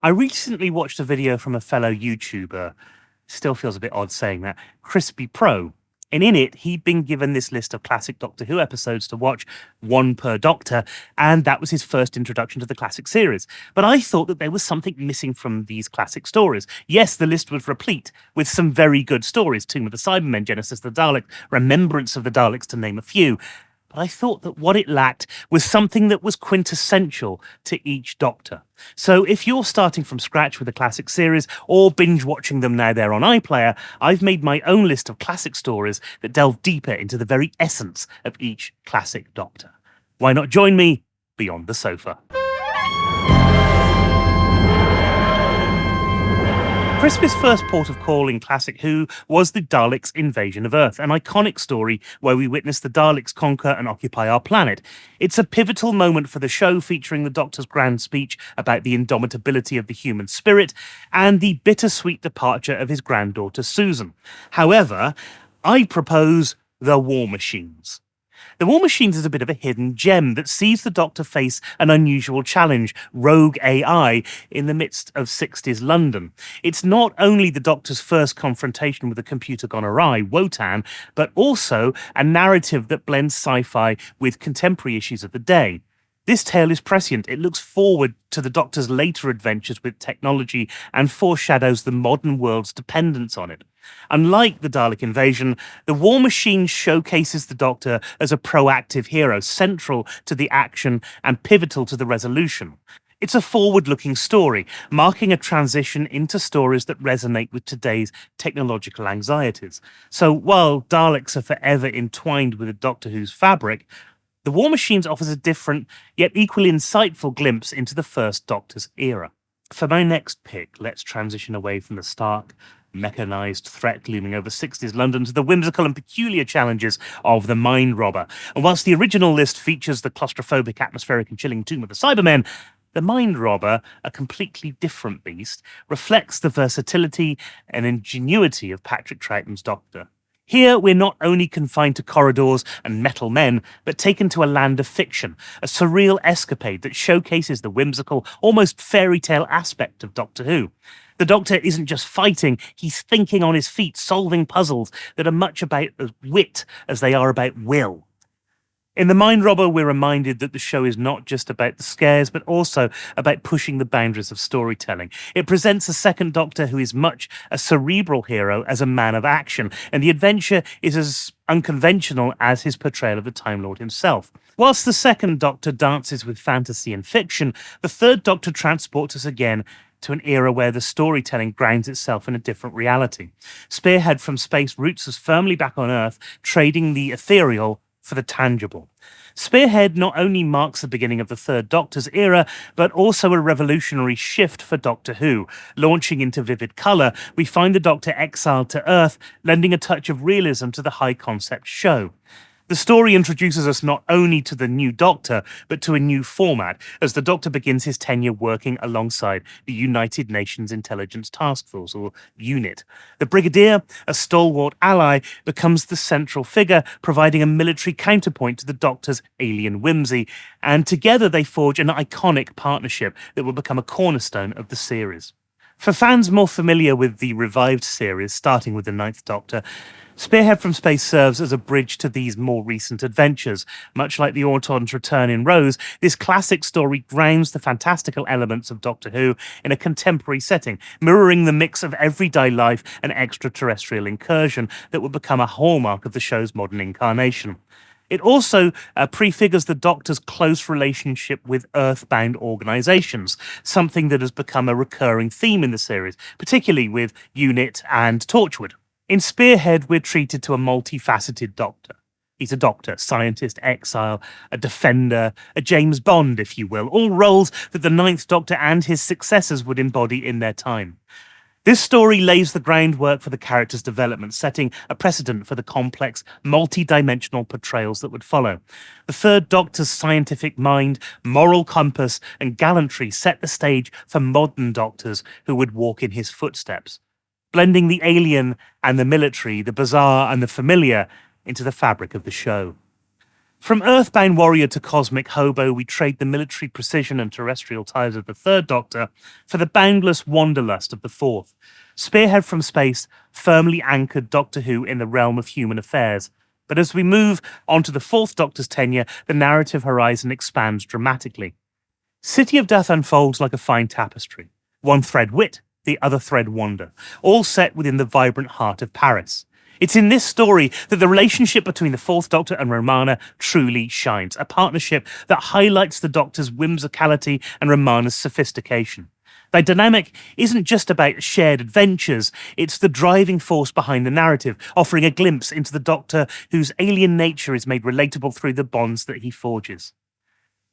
I recently watched a video from a fellow YouTuber, still feels a bit odd saying that, Crispy Pro. And in it, he'd been given this list of classic Doctor Who episodes to watch, one per Doctor, and that was his first introduction to the classic series. But I thought that there was something missing from these classic stories. Yes, the list was replete with some very good stories, Tomb of the Cybermen, Genesis of the Daleks, Remembrance of the Daleks, to name a few. But I thought that what it lacked was something that was quintessential to each Doctor. So if you're starting from scratch with a classic series or binge watching them now they're on iPlayer, I've made my own list of classic stories that delve deeper into the very essence of each classic Doctor. Why not join me beyond the sofa? Crispy's first port of call in Classic Who was the Daleks' invasion of Earth, an iconic story where we witness the Daleks conquer and occupy our planet. It's a pivotal moment for the show, featuring the Doctor's grand speech about the indomitability of the human spirit and the bittersweet departure of his granddaughter Susan. However, I propose the War Machines. The War Machines is a bit of a hidden gem that sees the Doctor face an unusual challenge, rogue AI, in the midst of 60s London. It's not only the Doctor's first confrontation with a computer gone awry, Wotan, but also a narrative that blends sci-fi with contemporary issues of the day. This tale is prescient. It looks forward to the Doctor's later adventures with technology and foreshadows the modern world's dependence on it. Unlike the Dalek invasion, the War Machine showcases the Doctor as a proactive hero, central to the action and pivotal to the resolution. It's a forward-looking story, marking a transition into stories that resonate with today's technological anxieties. So while Daleks are forever entwined with the Doctor Who's fabric, the War Machines offers a different, yet equally insightful glimpse into the first Doctor's era. For my next pick, let's transition away from the stark, mechanized threat looming over 60s London to the whimsical and peculiar challenges of the Mind Robber. And whilst the original list features the claustrophobic, atmospheric and chilling Tomb of the Cybermen, the Mind Robber, a completely different beast, reflects the versatility and ingenuity of Patrick Troughton's Doctor. Here, we're not only confined to corridors and metal men, but taken to a land of fiction, a surreal escapade that showcases the whimsical, almost fairy tale aspect of Doctor Who. The Doctor isn't just fighting, he's thinking on his feet, solving puzzles that are much about wit as they are about will. In The Mind Robber, we're reminded that the show is not just about the scares, but also about pushing the boundaries of storytelling. It presents a second Doctor who is much a cerebral hero as a man of action, and the adventure is as unconventional as his portrayal of the Time Lord himself. Whilst the second Doctor dances with fantasy and fiction, the third Doctor transports us again to an era where the storytelling grounds itself in a different reality. Spearhead from space roots us firmly back on Earth, trading the ethereal for the tangible. Spearhead not only marks the beginning of the Third Doctor's era, but also a revolutionary shift for Doctor Who. Launching into vivid colour, we find the Doctor exiled to Earth, lending a touch of realism to the high-concept show. The story introduces us not only to the new Doctor, but to a new format, as the Doctor begins his tenure working alongside the United Nations Intelligence Task Force, or UNIT. The Brigadier, a stalwart ally, becomes the central figure, providing a military counterpoint to the Doctor's alien whimsy, and together they forge an iconic partnership that will become a cornerstone of the series. For fans more familiar with the revived series, starting with the Ninth Doctor, Spearhead from Space serves as a bridge to these more recent adventures. Much like the Auton's return in Rose, this classic story grounds the fantastical elements of Doctor Who in a contemporary setting, mirroring the mix of everyday life and extraterrestrial incursion that would become a hallmark of the show's modern incarnation. It also prefigures the Doctor's close relationship with Earthbound organisations, something that has become a recurring theme in the series, particularly with UNIT and Torchwood. In Spearhead, we're treated to a multifaceted Doctor. He's a doctor, scientist, exile, a defender, a James Bond, if you will, all roles that the Ninth Doctor and his successors would embody in their time. This story lays the groundwork for the character's development, setting a precedent for the complex, multi-dimensional portrayals that would follow. The Third Doctor's scientific mind, moral compass, and gallantry set the stage for modern Doctors who would walk in his footsteps, blending the alien and the military, the bizarre and the familiar into the fabric of the show. From earthbound warrior to cosmic hobo, we trade the military precision and terrestrial ties of the Third Doctor for the boundless wanderlust of the Fourth. Spearhead from space firmly anchored Doctor Who in the realm of human affairs. But as we move on to the Fourth Doctor's tenure, the narrative horizon expands dramatically. City of Death unfolds like a fine tapestry. One thread wit, the other thread wonder, all set within the vibrant heart of Paris. It's in this story that the relationship between the Fourth Doctor and Romana truly shines, a partnership that highlights the Doctor's whimsicality and Romana's sophistication. Their dynamic isn't just about shared adventures, it's the driving force behind the narrative, offering a glimpse into the Doctor whose alien nature is made relatable through the bonds that he forges.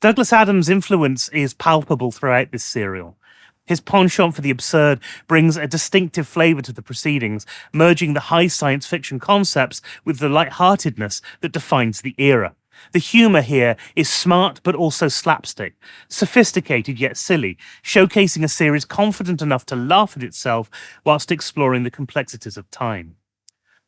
Douglas Adams' influence is palpable throughout this serial. His penchant for the absurd brings a distinctive flavour to the proceedings, merging the high science fiction concepts with the lightheartedness that defines the era. The humour here is smart but also slapstick, sophisticated yet silly, showcasing a series confident enough to laugh at itself whilst exploring the complexities of time.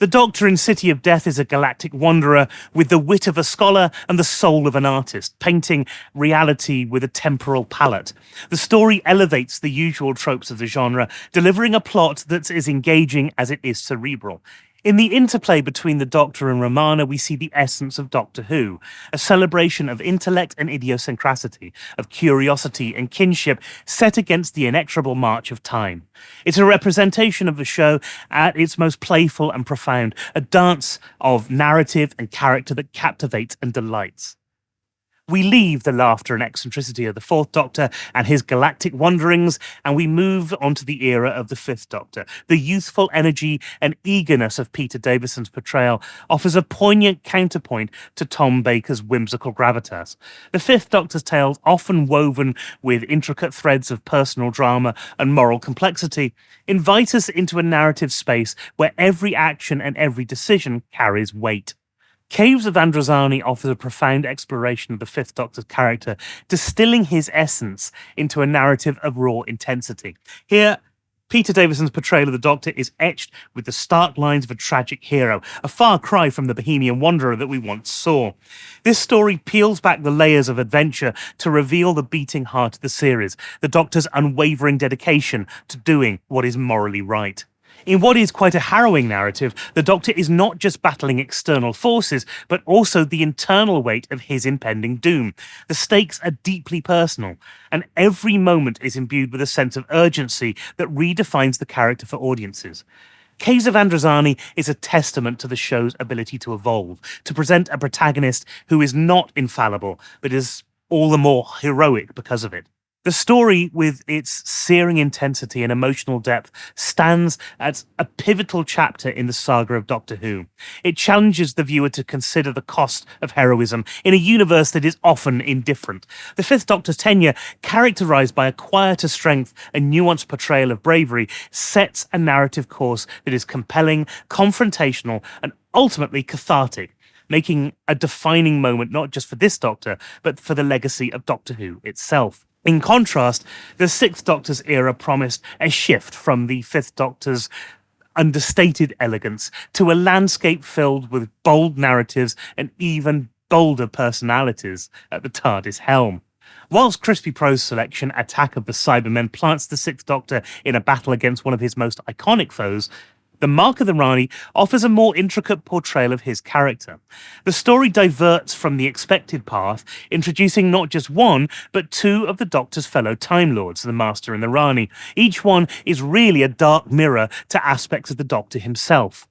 The Doctor in City of Death is a galactic wanderer with the wit of a scholar and the soul of an artist, painting reality with a temporal palette. The story elevates the usual tropes of the genre, delivering a plot that's as engaging as it is cerebral. In the interplay between the Doctor and Romana, we see the essence of Doctor Who, a celebration of intellect and idiosyncrasy, of curiosity and kinship set against the inexorable march of time. It's a representation of the show at its most playful and profound, a dance of narrative and character that captivates and delights. We leave the laughter and eccentricity of the Fourth Doctor and his galactic wanderings, and we move on to the era of the Fifth Doctor. The youthful energy and eagerness of Peter Davison's portrayal offers a poignant counterpoint to Tom Baker's whimsical gravitas. The Fifth Doctor's tales, often woven with intricate threads of personal drama and moral complexity, invite us into a narrative space where every action and every decision carries weight. Caves of Androzani offers a profound exploration of the Fifth Doctor's character, distilling his essence into a narrative of raw intensity. Here, Peter Davison's portrayal of the Doctor is etched with the stark lines of a tragic hero, a far cry from the Bohemian wanderer that we once saw. This story peels back the layers of adventure to reveal the beating heart of the series, the Doctor's unwavering dedication to doing what is morally right. In what is quite a harrowing narrative, the Doctor is not just battling external forces, but also the internal weight of his impending doom. The stakes are deeply personal, and every moment is imbued with a sense of urgency that redefines the character for audiences. Caves of Androzani is a testament to the show's ability to evolve, to present a protagonist who is not infallible, but is all the more heroic because of it. The story, with its searing intensity and emotional depth, stands as a pivotal chapter in the saga of Doctor Who. It challenges the viewer to consider the cost of heroism in a universe that is often indifferent. The Fifth Doctor's tenure, characterised by a quieter strength and nuanced portrayal of bravery, sets a narrative course that is compelling, confrontational, and ultimately cathartic, making a defining moment not just for this Doctor, but for the legacy of Doctor Who itself. In contrast, the Sixth Doctor's era promised a shift from the Fifth Doctor's understated elegance to a landscape filled with bold narratives and even bolder personalities at the TARDIS helm. Whilst Crispy Pro's selection, Attack of the Cybermen, plants the Sixth Doctor in a battle against one of his most iconic foes, The Mark of the Rani offers a more intricate portrayal of his character. The story diverts from the expected path, introducing not just one, but two of the Doctor's fellow Time Lords, the Master and the Rani. Each one is really a dark mirror to aspects of the Doctor himself.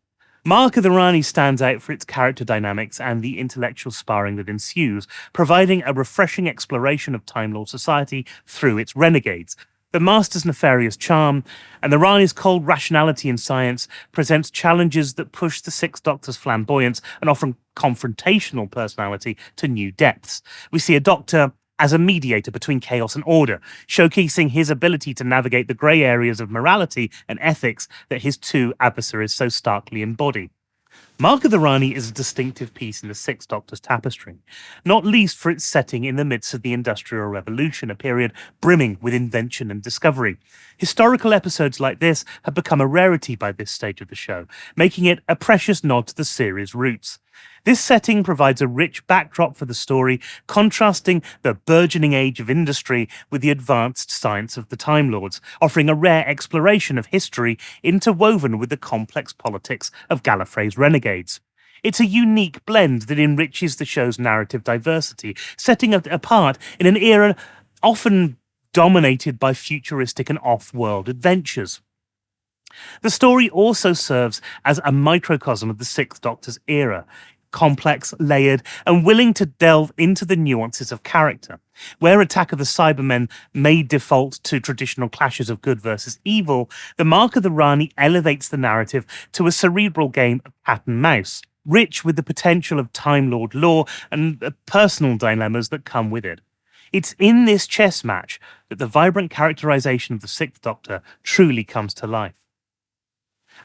Mark of the Rani stands out for its character dynamics and the intellectual sparring that ensues, providing a refreshing exploration of Time Lord society through its renegades. The Master's nefarious charm and the Rani's cold rationality in science presents challenges that push the Sixth Doctor's flamboyance and often confrontational personality to new depths. We see a Doctor as a mediator between chaos and order, showcasing his ability to navigate the grey areas of morality and ethics that his two adversaries so starkly embody. Mark of the Rani is a distinctive piece in the Sixth Doctor's tapestry, not least for its setting in the midst of the Industrial Revolution, a period brimming with invention and discovery. Historical episodes like this have become a rarity by this stage of the show, making it a precious nod to the series' roots. This setting provides a rich backdrop for the story, contrasting the burgeoning age of industry with the advanced science of the Time Lords, offering a rare exploration of history interwoven with the complex politics of Gallifrey's renegades. It's a unique blend that enriches the show's narrative diversity, setting it apart in an era often dominated by futuristic and off-world adventures. The story also serves as a microcosm of the Sixth Doctor's era, complex, layered, and willing to delve into the nuances of character. Where Attack of the Cybermen may default to traditional clashes of good versus evil, the Mark of the Rani elevates the narrative to a cerebral game of cat and mouse, rich with the potential of Time Lord lore and the personal dilemmas that come with it. It's in this chess match that the vibrant characterization of the Sixth Doctor truly comes to life.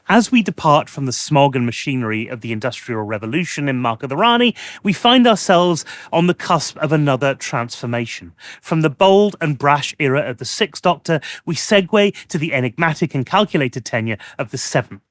As we depart from the smog and machinery of the Industrial Revolution in Mark of the Rani, we find ourselves on the cusp of another transformation. From the bold and brash era of the Sixth Doctor, we segue to the enigmatic and calculated tenure of the Seventh.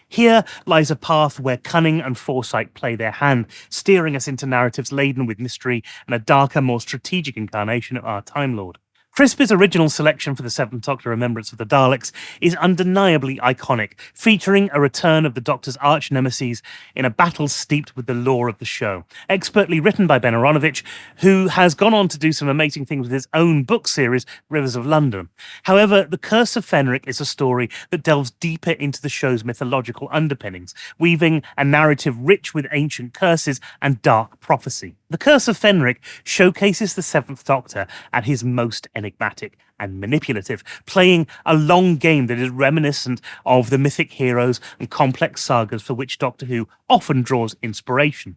Here lies a path where cunning and foresight play their hand, steering us into narratives laden with mystery and a darker, more strategic incarnation of our Time Lord. Crispy's original selection for the Seventh Doctor Remembrance of the Daleks is undeniably iconic, featuring a return of the Doctor's arch-nemesis in a battle steeped with the lore of the show. Expertly written by Ben Aronovich, who has gone on to do some amazing things with his own book series, Rivers of London. However, The Curse of Fenric is a story that delves deeper into the show's mythological underpinnings, weaving a narrative rich with ancient curses and dark prophecy. The Curse of Fenric showcases the Seventh Doctor at his most enigmatic and manipulative, playing a long game that is reminiscent of the mythic heroes and complex sagas for which Doctor Who often draws inspiration.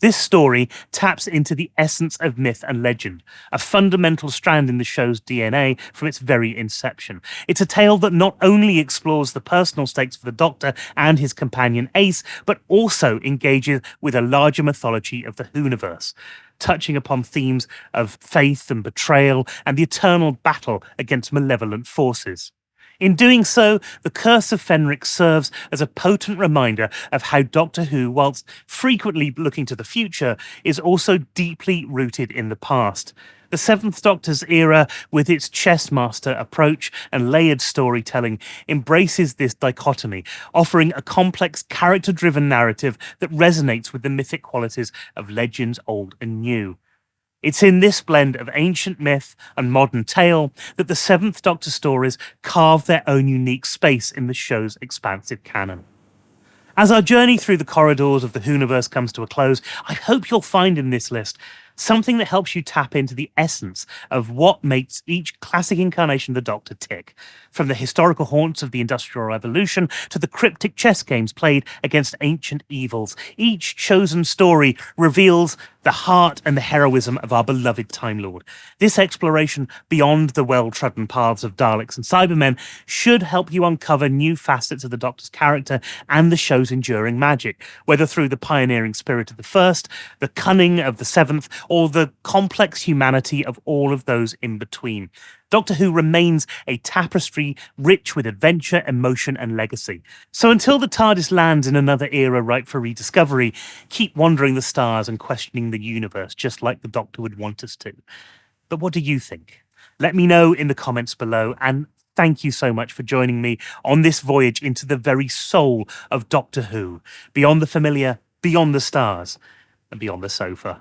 This story taps into the essence of myth and legend, a fundamental strand in the show's DNA from its very inception. It's a tale that not only explores the personal stakes for the Doctor and his companion Ace, but also engages with a larger mythology of the Whoniverse, touching upon themes of faith and betrayal and the eternal battle against malevolent forces. In doing so, The Curse of Fenric serves as a potent reminder of how Doctor Who, whilst frequently looking to the future, is also deeply rooted in the past. The Seventh Doctor's era, with its chess master approach and layered storytelling, embraces this dichotomy, offering a complex, character-driven narrative that resonates with the mythic qualities of legends old and new. It's in this blend of ancient myth and modern tale that the Seventh Doctor stories carve their own unique space in the show's expansive canon. As our journey through the corridors of the Whoniverse comes to a close, I hope you'll find in this list something that helps you tap into the essence of what makes each classic incarnation of the Doctor tick. From the historical haunts of the Industrial Revolution to the cryptic chess games played against ancient evils, each chosen story reveals the heart and the heroism of our beloved Time Lord. This exploration beyond the well-trodden paths of Daleks and Cybermen should help you uncover new facets of the Doctor's character and the show's enduring magic, whether through the pioneering spirit of the First, the cunning of the Seventh, or the complex humanity of all of those in between. Doctor Who remains a tapestry rich with adventure, emotion, and legacy. So until the TARDIS lands in another era ripe for rediscovery, keep wandering the stars and questioning the universe, just like the Doctor would want us to. But what do you think? Let me know in the comments below, and thank you so much for joining me on this voyage into the very soul of Doctor Who, beyond the familiar, beyond the stars, and beyond the sofa.